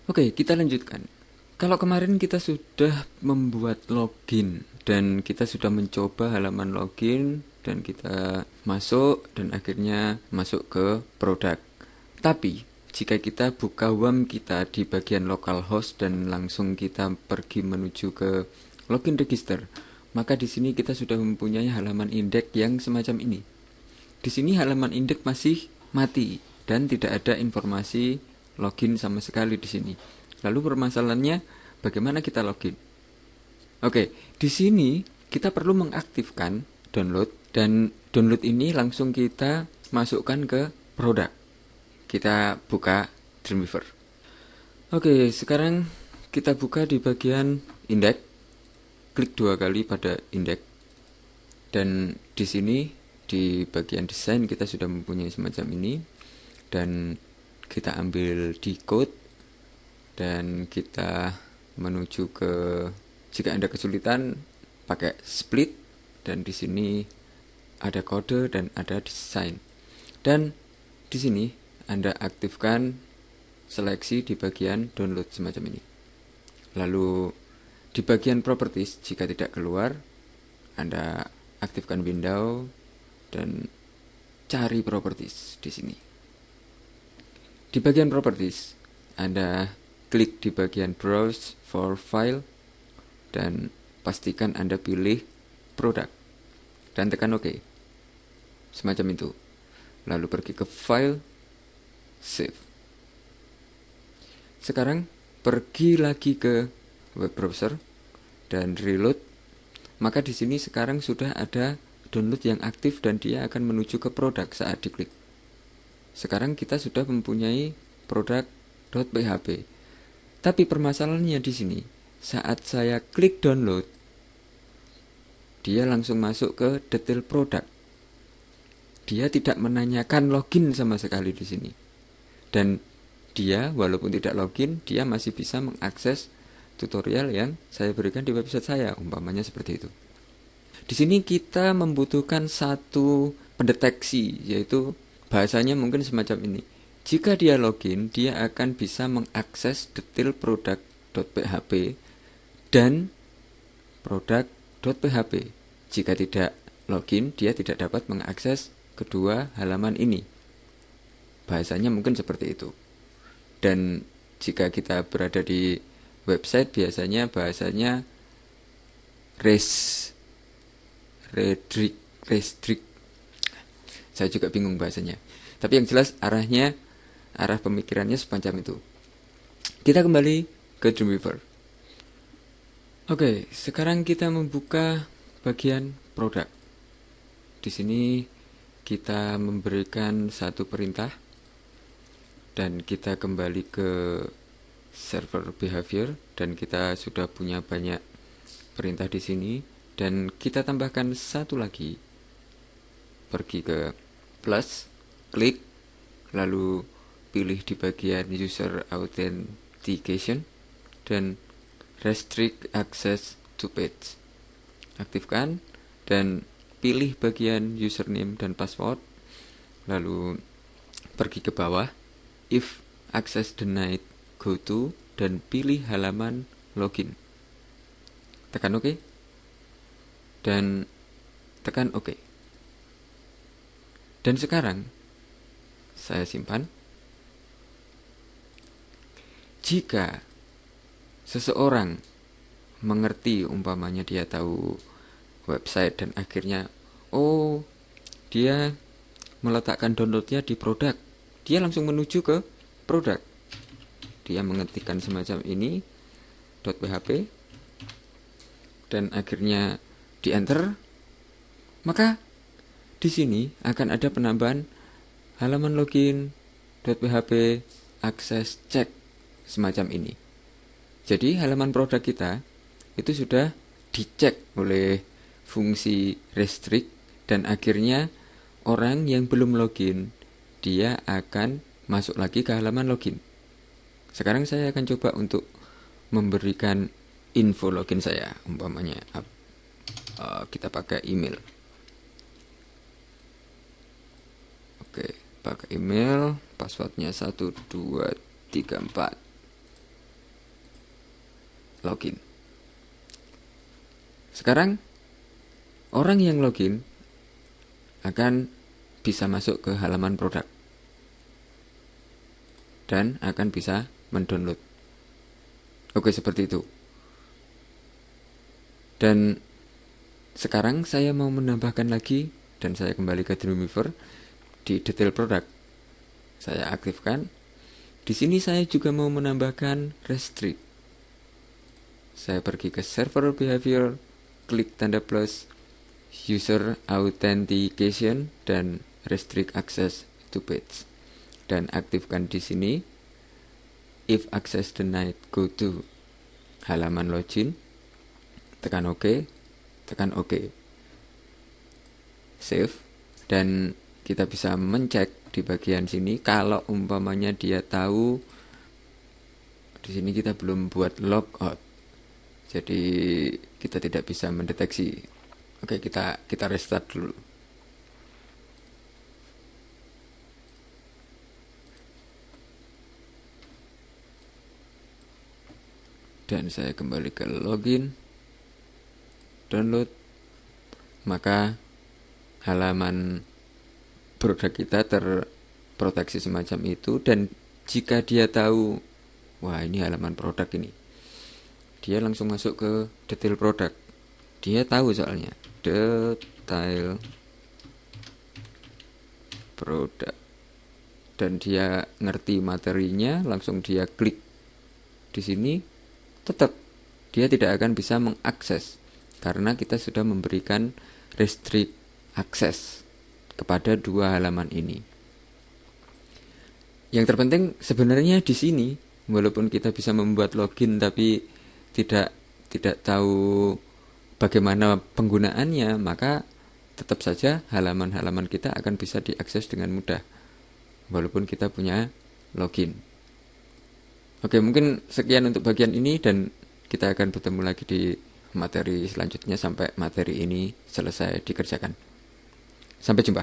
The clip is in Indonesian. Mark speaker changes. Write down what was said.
Speaker 1: Oke, kita lanjutkan. Kalau kemarin kita sudah membuat login dan kita sudah mencoba halaman login dan kita masuk dan akhirnya masuk ke produk. Tapi jika kita buka WAM kita di bagian localhost dan langsung kita pergi menuju ke login register, maka di sini kita sudah mempunyai halaman indeks yang semacam ini. Di sini halaman indeks masih mati dan tidak ada informasi login sama sekali di sini. Lalu permasalahannya bagaimana kita login? Oke, di sini kita perlu mengaktifkan download dan download ini langsung kita masukkan ke produk. Kita buka Dreamweaver. Oke, sekarang kita buka di bagian indeks. Klik 2 kali pada indeks. Dan di sini di bagian desain kita sudah mempunyai semacam ini dan kita ambil decode dan kita menuju ke, jika Anda kesulitan pakai split, dan di sini ada kode dan ada desain. Dan di sini Anda aktifkan seleksi di bagian download semacam ini. Lalu di bagian properties jika tidak keluar, Anda aktifkan window dan cari properties di sini. Di bagian properties, Anda klik di bagian browse for file dan pastikan Anda pilih produk dan tekan OK. Semacam itu. Lalu pergi ke file, save. Sekarang pergi lagi ke web browser dan reload. Maka di sini sekarang sudah ada download yang aktif dan dia akan menuju ke produk saat diklik. Sekarang kita sudah mempunyai produk.php. Tapi permasalahannya di sini, saat saya klik download, dia langsung masuk ke detail produk. Dia tidak menanyakan login sama sekali di sini. Dan dia walaupun tidak login, dia masih bisa mengakses tutorial yang saya berikan di website saya, umpamanya seperti itu. Di sini kita membutuhkan satu pendeteksi, yaitu bahasanya mungkin semacam ini. Jika dia login, dia akan bisa mengakses detail produk.php dan produk.php. Jika tidak login, dia tidak dapat mengakses kedua halaman ini. Bahasanya mungkin seperti itu. Dan jika kita berada di website, biasanya bahasanya restrict. Saya juga bingung bahasanya. Tapi yang jelas arah pemikirannya semacam itu. Kita kembali ke Dreamweaver. Oke, sekarang kita membuka bagian produk. Di sini kita memberikan satu perintah dan kita kembali ke server behavior dan kita sudah punya banyak perintah di sini dan kita tambahkan satu lagi. Pergi ke plus, klik, lalu pilih di bagian user authentication dan restrict access to page. Aktifkan dan pilih bagian username dan password, lalu pergi ke bawah, if access denied, go to, dan pilih halaman login. Tekan OK dan tekan OK. Dan sekarang saya simpan. Jika seseorang mengerti, umpamanya dia tahu website dan akhirnya dia meletakkan downloadnya di produk, dia langsung menuju ke produk. Dia mengetikkan semacam ini .php dan akhirnya di enter, maka di sini akan ada penambahan halaman login .php akses cek semacam ini. Jadi halaman produk kita itu sudah dicek oleh fungsi restrict dan akhirnya orang yang belum login dia akan masuk lagi ke halaman login. Sekarang saya akan coba untuk memberikan info login saya, umpamanya kita pakai email. Oke, pakai email, passwordnya 1234. login. Sekarang orang yang login akan bisa masuk ke halaman produk dan akan bisa mendownload. Oke, seperti itu. Dan sekarang saya mau menambahkan lagi, dan saya kembali ke Dreamweaver di detail produk. Saya aktifkan. Di sini saya juga mau menambahkan restrict. Saya pergi ke server behavior, klik tanda plus, user authentication, dan restrict access to page. Dan aktifkan di sini. If access denied, go to halaman login. Tekan OK. Tekan OK. Save. Dan kita bisa mencek di bagian sini kalau umpamanya dia tahu di sini kita belum buat logout. Jadi kita tidak bisa mendeteksi. Oke, kita restart dulu. Dan saya kembali ke login, download, maka halaman produk kita terproteksi semacam itu. Dan jika dia tahu, wah ini halaman produk ini, dia langsung masuk ke detail produk. Dia tahu soalnya detail produk, dan dia ngerti materinya, langsung dia klik di sini. Tetap dia tidak akan bisa mengakses karena kita sudah memberikan restrict access kepada dua halaman ini. Yang terpenting sebenarnya di sini, walaupun kita bisa membuat login tapi tidak tahu bagaimana penggunaannya, maka tetap saja halaman-halaman kita akan bisa diakses dengan mudah walaupun kita punya login. Oke, mungkin sekian untuk bagian ini, dan kita akan bertemu lagi di materi selanjutnya sampai materi ini selesai dikerjakan. Sampai jumpa.